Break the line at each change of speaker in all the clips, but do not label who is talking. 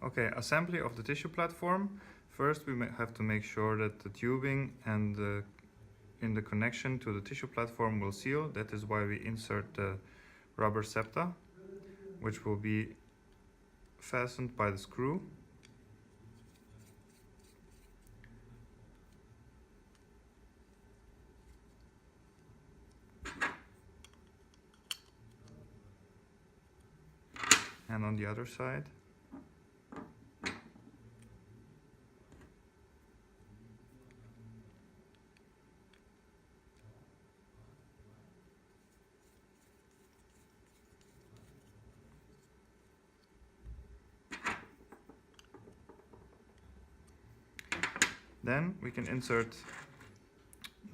Okay, assembly of the tissue platform. First we have to make sure that the tubing and in the connection to the tissue platform will seal. That is why we insert the rubber septa, which will be fastened by the screw. And on the other side. Then we can insert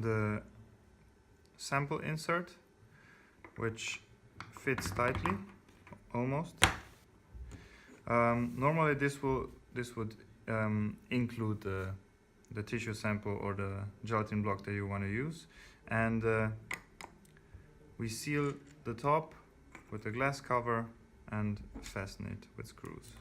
the sample insert, which fits tightly, almost. Normally this would include the tissue sample or the gelatin block that you want to use, and we seal the top with a glass cover and fasten it with screws.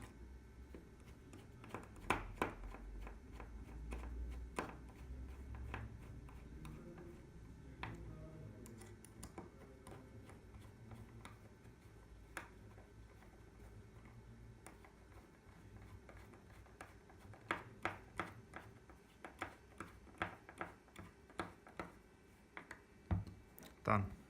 Done.